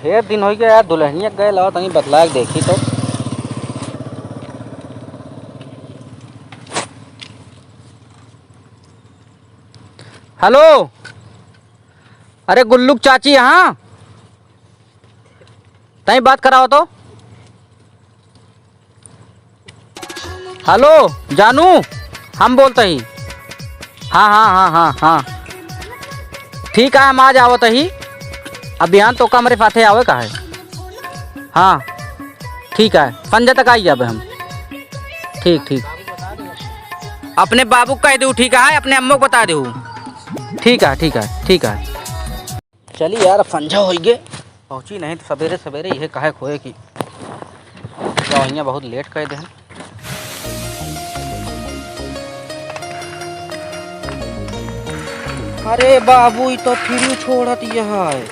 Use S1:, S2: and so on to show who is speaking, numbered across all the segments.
S1: ढेर दिन हो गया यार, दुल्हनिया गए लाओ तनी बतला के देखी तो। हेलो, अरे गुल्लुक चाची यहाँ तई बात कराओ तो। हेलो जानू, हम बोलते ही। हाँ हाँ हाँ हाँ हाँ ठीक है, हम आज आवत ही। अब बिहान तो का मेरे पाथे आवे का है। हाँ ठीक है, संजय तक आई जाबे हम। ठीक ठीक, अपने बाबू को कह दू ठीक है, अपने अम्मू को बता दू। ठीक है ठीक है ठीक है। चलिए यार, अब संझा हो गए, पहुँची नहीं तो सवेरे सवेरे यह कहे खोए की दवाइयाँ बहुत लेट कह दे। अरे बाबू तो फिर छोड़त यह है।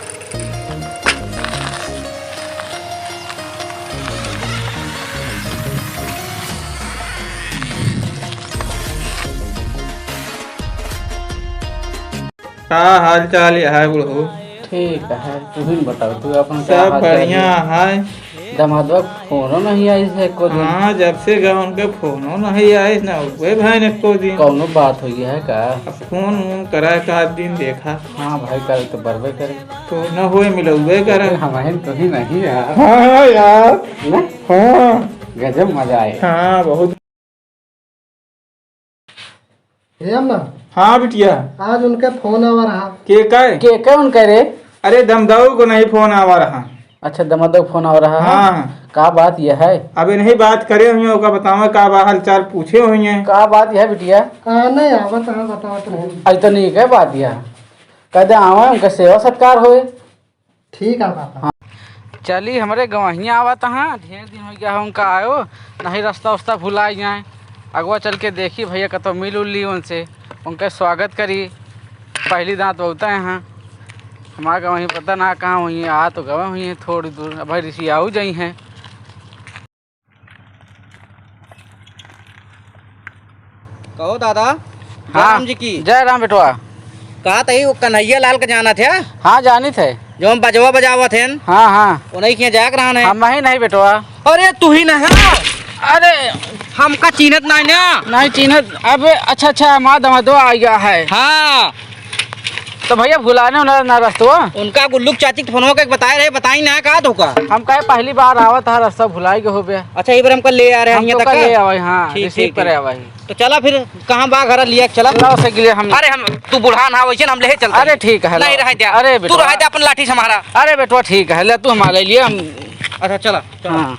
S2: का हाल चाल है बुढ़ऊ?
S1: ठीक है, तू ही बताओ, तू अपन
S2: सब बढ़िया है।
S1: दमादवा फोनो नहीं आई है को दिन।
S2: हाँ, जब से गए उनके फोनो नहीं आए ना वे भाई ने को दिन।
S1: कौनो बात हो गया है का?
S2: फोन वोन करा का दिन देखा।
S1: हाँ भाई, करे तो बरबे करे
S2: तो न हुए मिलवे करे।
S1: हमारे तो ही नहीं यार।
S2: हाँ यार, हाँ
S1: गजब मजा आए।
S2: हाँ बहुत।
S3: अम्मा,
S2: हाँ बिटिया,
S3: आज उनके फोन आवा रहा।
S2: के
S1: उनका रे?
S2: अरे दमदाऊ को नहीं फोन आवा रहा।
S1: अच्छा, दमादवा फोन आ रहा है।
S2: हाँ,
S1: का बात यह है?
S2: अबे नहीं बात करे हुई होगा, बताओ का हाल चाल पूछे हुई है।
S1: का बात यह है बिटिया?
S3: नहीं आवा तो बताओ तो नहीं।
S1: आज तो नहीं क्या बात यह कहते आवा, उनका सेवा सत्कार होए।
S3: ठीक है पापा।
S1: हाँ। चली हमारे गवाहियाँ आवा तहाँ ढेर दिन हो गया उनका आयो नहीं, रास्ता उस्ता भुला जाए। अगवा चल के देखी भैया कतो मिल उल ली उनसे, उनका स्वागत करी। पहली दांत बहुता है यहाँ हमारा का, वहीं पता ना कहाँ हुई है। आ तो गवा हुई है थोड़ी दूर, अब भाई ऋषि आऊ जाई हैं। कहो दादा। हाँ जी की जय राम बेटवा। कहा तही वो कन्हैया लाल का जाना थे। हाँ जानी थे, जो हम बजवा बजावा थे। हाँ हाँ, उन्हीं के जाग रहा है। हम ही नहीं बेटवा। अरे तू ही नहीं? अरे हमका चीनत नहीं ना। नहीं चीनत। अब अच्छा अच्छा, माँ दमादवा आ गया है। हाँ तो भैया भुलाने ना रास्ता उनका गुल्लुक चाची के फोन के बताए रहे, बताई ना का धोखा। हम कहे पहली बार आवा था, रास्ता भुलाई के हो गया। अच्छा ये बार हमको ले आ रहे हैं यहाँ तक ले आवे। हाँ रिसीव करे आवे। तो चला फिर, कहाँ बा घर लिया चला से गिले हम। अरे हम तू बुढ़ा ना वैसे हम ले चलते। अरे ठीक है, नहीं रह जा। अरे तू रह जा अपन लाठी से हमारा। अरे बेटवा ठीक है, ले तू हमारे लिए हम। अच्छा चला। हाँ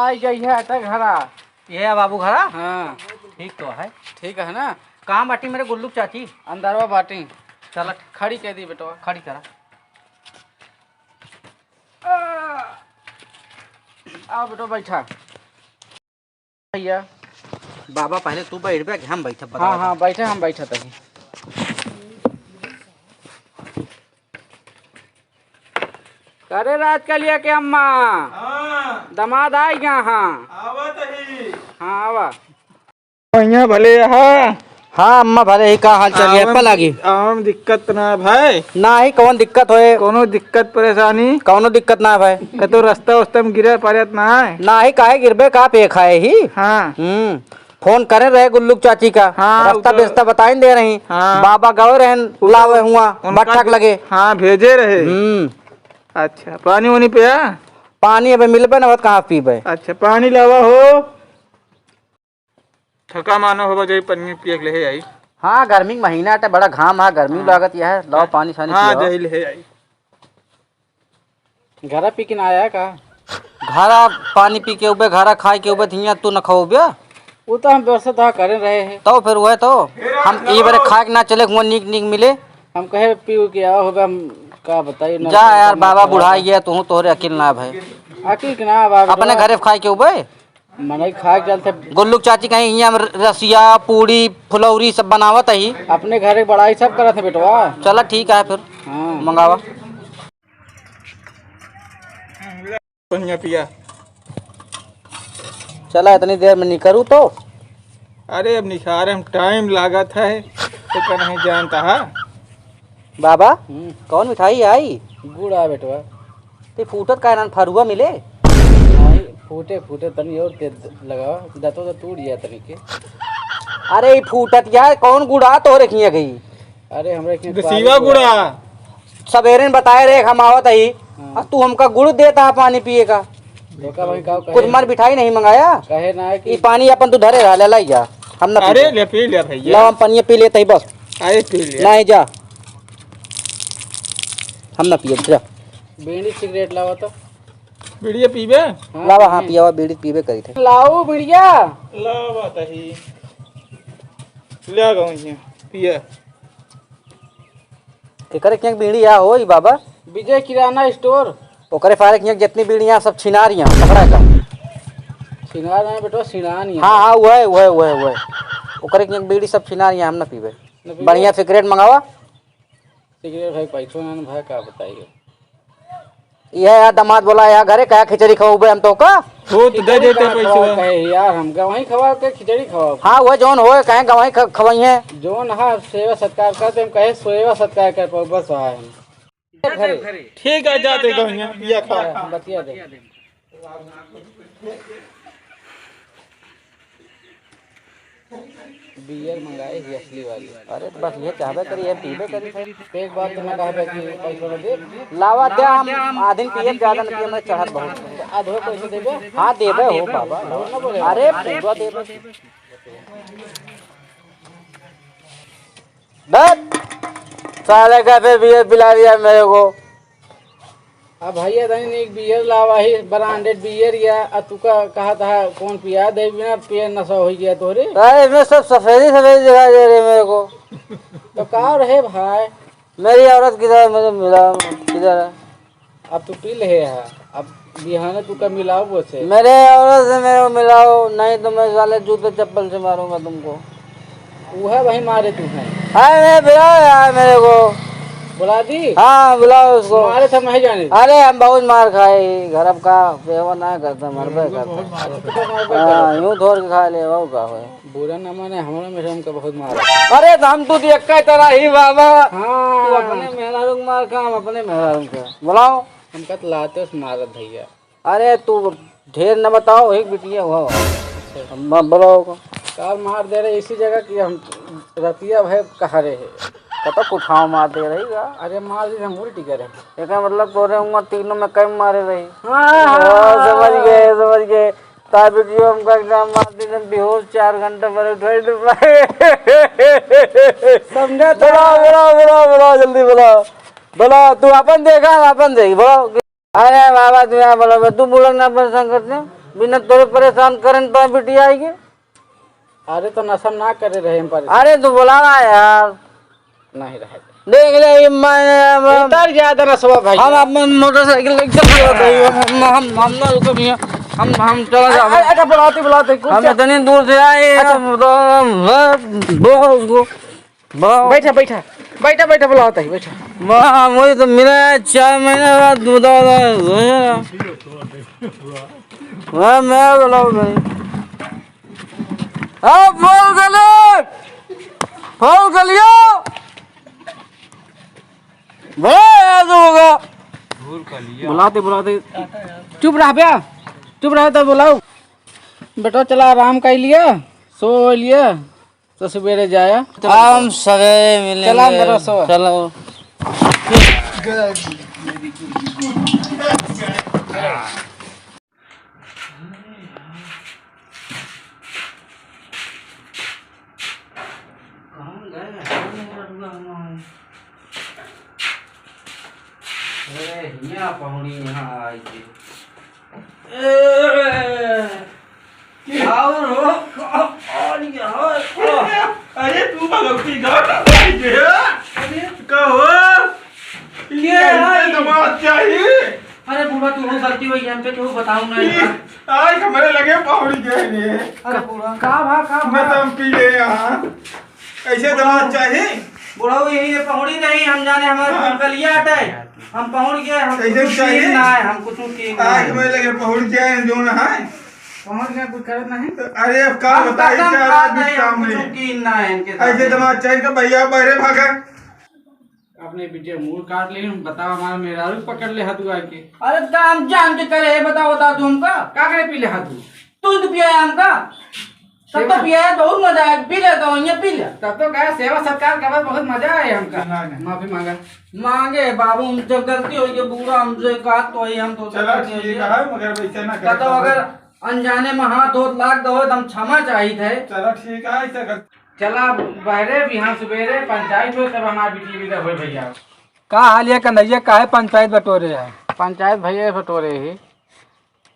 S1: आई गई है घरा। ये है बाबू घरा। हाँ ठीक तो है। ठीक है ना? कहाँ बाटी मेरे गुल्लुक चाची? अंदरवा बाटी। चल खड़ी कह दी बेटवा, खड़ी करा। आओ बेटो बैठा। भैया बाबा पहले तू बैठ बे, हम बैठे। हाँ हाँ बैठे, हम बैठे तभी। अरे राज का लिया के अम्मा।
S2: हाँ,
S1: दमाद आ गया। हाँ
S2: आवत ही।
S1: हाँ आवा
S2: भैया भले। हाँ
S1: हाँ अम्मा भले ही। का हाल चल रहा लगी?
S2: आम दिक्कत ना भाई?
S1: ना ही कौन दिक्कत होए?
S2: कोनो दिक्कत परेशानी?
S1: कौनो दिक्कत ना भाई।
S2: कतो रास्ता उस्ता में गिरे पड़त ना है?
S1: ना ही काहे गिरबे, का पे खाए ही।
S2: हाँ
S1: फोन करे रहे गुल्लुक चाची का।
S2: हाँ,
S1: रास्ता बेस्ता बताई दे रही।
S2: हाँ,
S1: बाबा गए रहे लावे हुआ बट्ठक लगे।
S2: हाँ भेजे रहे। अच्छा, पानी वानी पिया?
S1: पानी अब मिलबे ना, कहाँ पीबे।
S2: अच्छा पानी लावा हो। थका मानो होगा जो पानी पिए के ले आई।
S1: हाँ गर्मी का महीना है, बड़ा घाम है, गर्मी लागत यह है। लाओ पानी सानी।
S2: हाँ जही ले आई।
S1: घरा पी के ना आया का? घरा पानी पी के उबे, घरा खाए के उबे धिया तू न खाओ बे। वो तो हम व्यवस्था करे रहे हैं। तो फिर वह तो हम ये बारे खाए के ना चले, नीक नीक मिले। हम कहे पी के आओ हो, हम का बताइए। जा यार, बाबा बुढ़ाई गया, तू तोहरे अकेल ना भाई। अकेल के ना बाबा, अपने घरे खाए के उबे मन खा के चलते। गुल्लुक चाची कहीं यहाँ रसिया पूड़ी फुलौरी सब बनावत ही। अपने घरे बड़ाई सब करत है बेटवा। चला ठीक है फिर। हाँ मंगावा।
S2: पिया
S1: चला इतनी देर में नहीं करूँ तो।
S2: अरे अब निखारे में टाइम लागत है तो नहीं जानता है।
S1: बाबा कौन मिठाई आई?
S4: गुड़ आ बेटवा।
S1: ते फूटत का ना फरुआ मिले?
S4: नहीं फूटे फूटे तनी और तेज लगाओ, दांतों तो टूट गया तनी के।
S1: अरे फूटत यार कौन गुड़ा तो रखिए गई।
S4: अरे हमरे के
S2: सीवा गुड़ा
S1: सवेरे ने बताए रे हम आवत ही। अब तू हमका गुड़ देता है पानी पिए का।
S4: धोखा भाई का
S1: कुछ मार मिठाई नहीं मंगाया।
S4: कहे ना कि
S1: ये पानी अपन तू धरे रहा ले लाई जा। हम ना
S2: अरे ले पी ले भैया।
S1: ला हम पानी पी लेते ही बस।
S2: अरे पी ले
S1: नहीं जा हम ना पिए जा।
S4: बीड़ी सिगरेट लावा तो
S2: बीड़िया पीबे।
S1: लावा हाँ पिया बीड़ी पीबे करी थे।
S4: लाओ बीड़िया
S2: लावा तही ले गई है पिया।
S1: केकरे क्या बीड़ी आ होई बाबा?
S4: विजय किराना स्टोर।
S1: ओकरे फारे किया जितनी बीड़ियां सब छिना रही हैं पकड़ा का।
S4: सिंगार ना बेटवा सिनान ही।
S1: हाँ हाँ वो है ओकरे किया बीड़ी सब छिना रही हैं हम ना पीबे। बढ़िया सिगरेट मंगावा।
S4: सिगरेट भाई पैसों ना भाई का बताइए।
S1: यह यार दामाद बोला यार घरे क्या खिचड़ी खाओगे हम तो का।
S2: हो तो दे देते पैसे।
S4: कहे यार हम गवाही खवा के खिचड़ी खवाओ।
S1: हाँ वो जौन होए कहे गवाही खवाई है
S4: जोन हाँ सेवा सत्कार करते हम कहे सेवा सत्कार कर पाओ बस आए हम घरे।
S2: ठीक है जाते गई पिया खा।
S4: बतिया दे। बियर मंगाई ही असली वाली।
S1: अरे तो बस ये चाहबे करी है पीबे करी थे।
S4: एक बात तो मैं कहा कि पैसा ना दे।
S1: लावा दे हम आदिन पिए ज्यादा न पिए मैं चढ़त बहुत।
S4: आधो पैसे देबे।
S1: हाँ देबे हो बाबा। अरे पूरा देबे। बस साले का फिर बियर पिला दिया मेरे को।
S4: अब भैया तनी एक बियर लावा ही ब्रांडेड बियर या तू का कहा था कौन पिया दे बिना पिए नशा हो गया तोरे।
S1: अरे इसमें सब सफेदी दिखाई दे रही है मेरे को।
S4: तो का रहे भाई?
S1: मेरी औरत किधर मुझे मिला किधर है?
S4: अब तू पी ले है अब बिहाने तू का मिलाओ वो से।
S1: मेरे औरत से मेरे को मिलाओ नहीं तो मैं साले जूते चप्पल से मारूंगा तुमको।
S4: वह वही मारे तू है।
S1: हाँ मैं बुलाओ यार मेरे को।
S4: बुला दी।
S1: हाँ बुलाओ उसको।
S4: मारे थे नहीं जाने।
S1: अरे हम बहुत मार खाए घर अब का सेवा ना करते मरबे करते। हाँ यूँ धोर के खा ले वो का है।
S4: बुरा न माने हमारा मेरे हमका बहुत मार।
S1: अरे तो हम तो एक का तरह ही बाबा।
S4: हाँ
S1: तू अपने मेहरारू को मार खा हम अपने मेहरारू को बुलाओ।
S4: हमका तो लाते मारत भैया।
S1: अरे तू ढेर न बताओ एक बिटिया हुआ बुलाओ को।
S4: कार मार दे रहे इसी जगह की हम रतिया भाई कहा रहे है।
S1: कतो कुठाव मार दे रही का।
S4: अरे मार दी हम उल्टी करे।
S1: एक मतलब तोरे उम्र तीनों में कई मारे रही।
S4: हाँ
S1: समझ गए तार वीडियो हम का एग्जाम मार दी बेहोश 4 घंटे पर उठाई
S4: समझा।
S1: बुलाओ जल्दी बुलाओ तू अपन देखा अपन देख बुलाओ। अरे बाबा तू यहाँ बोलो तू बोलो ना परेशान करते बिना तोरे परेशान करें तो बिटिया आएगी।
S4: अरे तो नशा ना करे रहे हम पर।
S1: अरे तू बुलावा यार
S4: नहीं रहे
S1: देख ले मैं
S4: उतर ज्यादा नशा भाई।
S1: हम अपन मोटरसाइकिल हम चला जा।
S4: अच्छा बुलाते
S1: हम इतनी दूर से आए
S4: बैठा बुलाते ही बैठा।
S1: वहाँ मुझे तो मिला 4 महीने बाद दूध मैं बुलाऊ भाई। हाँ फोन गलियो
S4: बुलाते चुप रहा तो बुलाओ। बेटा चला आराम कर लिया सो लिया तो सवेरे जाया।
S1: हम सवेरे मिलेंगे।
S4: चला मेरा सो
S1: चलो पहुड़ी यहाँ आई थी।
S2: अरे तू भगवती कहो दमाद चाहिए।
S1: अरे बुढ़ा तू गलती हुई हम पे तू बताऊं ना।
S2: आज हमारे लगे पहाड़ी गए।
S1: अरे बुढ़ा
S2: का मैं तो पी ले यहाँ ऐसे दमाद चाहिए।
S1: बुढ़ा यही है पहुड़ी नहीं हम जाने हमारे गलिया हटे हम पहुड़ गए। हम
S2: कैसे चाहिए
S1: ना है हम कुछ की
S2: आज हमारे लगे पहाड़ी जाए जो ना है
S4: पहुंच गया, कुछ करत नहीं।
S2: अरे अब का बताई क्या काम नहीं
S1: कीन ना है इनके
S2: ऐसे दिमाग चैन का भैया बहरे भागा।
S4: अपने पीछे मुंह काट ली, बताओ हमारा मेरा पकड़ ले हाथू आके।
S1: अरे काम जान के करे बताओ बता तू हमका
S4: का करे पी ले हाथू?
S1: तू तो पिया है हमका सब तो पिया है, बहुत मजा आया, पी ले तो ये पी ले।
S4: तब तो गए सेवा सत्कार के बाद बहुत मजा आया हमका। माफी मांगा
S1: मांगे बाबू हमसे गलती हुई है, बूढ़ा हमसे कहा तो ही हम तो
S2: चलो ठीक है मगर वैसे ना
S1: तो अगर अनजाने में हाथ धोत लाग दो तो हम क्षमा चाहिए थे।
S2: चलो ठीक है ऐसा कर।
S4: चला बहरे बिहान सवेरे पंचायत हो, तब हमारी बेटी विदा हो भैया।
S5: का हाल है कन्हैया, काहे पंचायत बटोरे है?
S4: पंचायत भैया बटोरे ही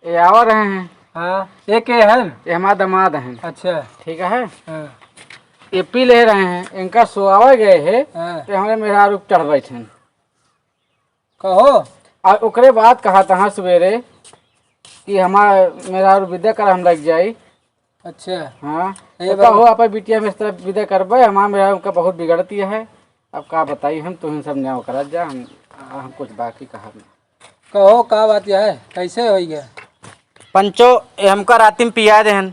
S4: ये आ रहे हैं।
S5: हाँ, ये के है?
S4: ये हमारा दामाद हैं।
S5: अच्छा
S4: ठीक है।
S5: हाँ,
S4: ये पी ले रहे हैं, इनका सोआवे गए है
S5: हाँ।
S4: तो हमारे मेरा रूप चढ़ बैठे।
S5: कहो
S4: और ओकरे बाद कहा था सवेरे कि हमारा मेरा रूप विदा कर हम लग जाई।
S5: अच्छा
S4: हाँ
S5: ये
S4: तो हो आप बिटिया में इस तरह विदा करबे, हमारा मेरा उनका बहुत बिगड़ती है। अब का बताइए हम तुम सब न्याय कर जा, हम कुछ बाकी कहा नहीं।
S5: कहो का बात यह है, कैसे हो गया?
S1: पंचो हमका राती में पिया देहन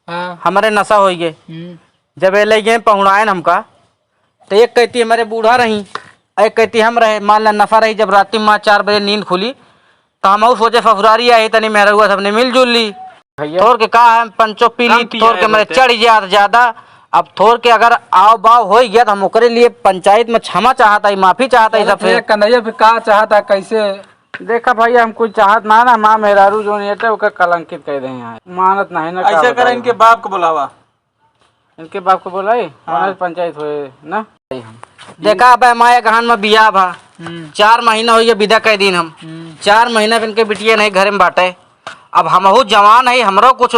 S5: हाँ।
S1: हमारे नशा हो गए। जब ये ले गए पहुँचाए हमका तो एक कहती हमारे बूढ़ा रही, एक कहती हम रहे, मान ला नफा रही। जब रात में 4 बजे नींद खुली तो हम सोचे फफुरारी आई तनी मेरा हुआ सबने मिलजुल ली। थोर के कहा है पंचो पी ली, थोर के मेरे चढ़ गया ज्यादा। अब थोर के अगर आओ बाव हो गया तो हम ओकरे लिए पंचायत में क्षमा चाहता है, माफी चाहता है सबसे।
S5: कन्हैया फिर का चाहता है, कैसे?
S4: देखा भैया हम कुछ चाहत ना ना, माँ मेहरारू जो नहीं है कलंकित कर दे यहाँ मानत नहीं ना।
S2: ऐसा करे इनके बाप को बुलावा,
S4: इनके बाप को बोला पंचायत हुए ना।
S1: देखा अब माया गहन में बिया भा 4 महीना हो गया विदा कह दिन हम 4 महीना पे इनके बिटिया नहीं घर में बांटे। अब हमहू जवान है, हमरो कुछ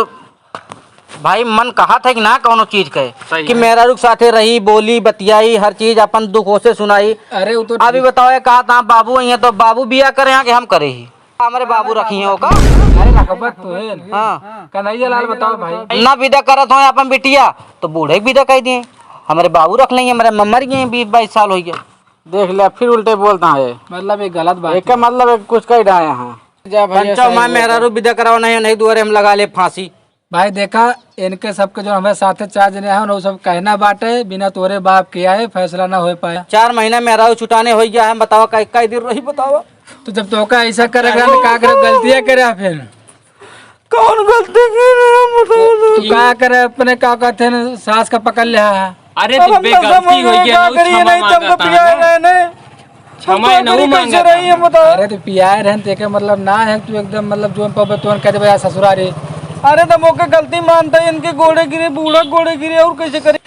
S1: भाई मन कहा था कि ना कौनो चीज कहे कि मेरा रुख साथे रही, बोली बतियाई, हर चीज अपन दुखों से सुनाई।
S5: अरे वो तो
S1: अभी बताओ कहा था बाबू यहाँ तो बाबू बिया करे यहाँ के हम करे ही हमारे बाबू रखी है का।
S5: अरे रखबत तो है।
S1: हाँ
S5: कन्हैया लाल बताओ भाई,
S1: ना विदा करत हो अपन बिटिया तो बूढ़े के विदा कह दिए, हमारे बाबू रख लेंगे, हमारे मर गए 20-22 साल हो गया।
S4: देख लिया फिर उल्टे बोलता है,
S5: मतलब एक गलत बात
S4: एक मतलब कुछ कह रहा है यहाँ।
S1: पंचो माँ मेहरारू विदा कराओ नहीं दुआरे हम लगा ले फांसी।
S3: भाई देखा इनके सबके जो हमें साथे 4 जने हैं वो सब कहना बाटे बिना तोरे बाप किया है फैसला ना हो पाया।
S1: 4 महीना मेहरारू छुटाने हो गया है, बताओ कई दिन रही बताओ।
S3: तो जब तो का ऐसा करेगा तो का करे, गलतियां करे फिर
S1: कौन गलती की
S3: का करे अपने का कहते हैं सास का पकड़ लिया है।
S6: अरे तो बेगलती हो गया
S3: अरे तो पियाए रहन ते मतलब ना है तू एकदम मतलब जो पब तो कह दे ससुरारी।
S1: अरे तो मौके गलती मानता है, इनके गोड़े गिरे बूढ़ा गोड़े गिरे और कैसे करे।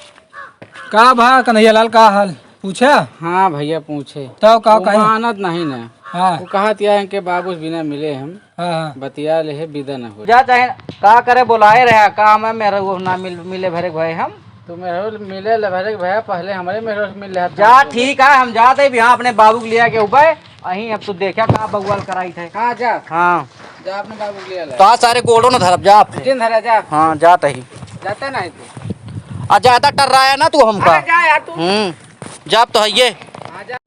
S3: का भा कन्हैया लाल का हाल पूछा?
S4: हाँ भैया पूछे
S3: तो का
S4: मानत नहीं ना।
S3: हाँ
S4: वो कहा है कि बाबू बिना मिले हम
S3: हाँ
S4: बतिया ले विदा न हो
S1: जा चाहे का करे बुलाए रहा का मैं मेरे वो ना मिले भरे भाई हम
S4: तो मेरे मिले भरे भैया पहले हमारे मेरे मिल रहा
S1: जा ठीक है हम जाते भी हाँ अपने बाबू को लिया के ऊपर अही अब तू देखा का बगवाल कराई थे।
S4: हाँ जा
S1: हाँ
S4: जा अपने बाबू को लिया
S1: तो आज सारे गोड़ों न धरब जा
S4: जिन धरा जा।
S1: हाँ जाता ही
S4: जाते नहीं तू
S1: आज ज्यादा डर रहा है ना तू हमका।
S4: जा यार तू
S1: जाप तो है ये।
S4: हाँ जा।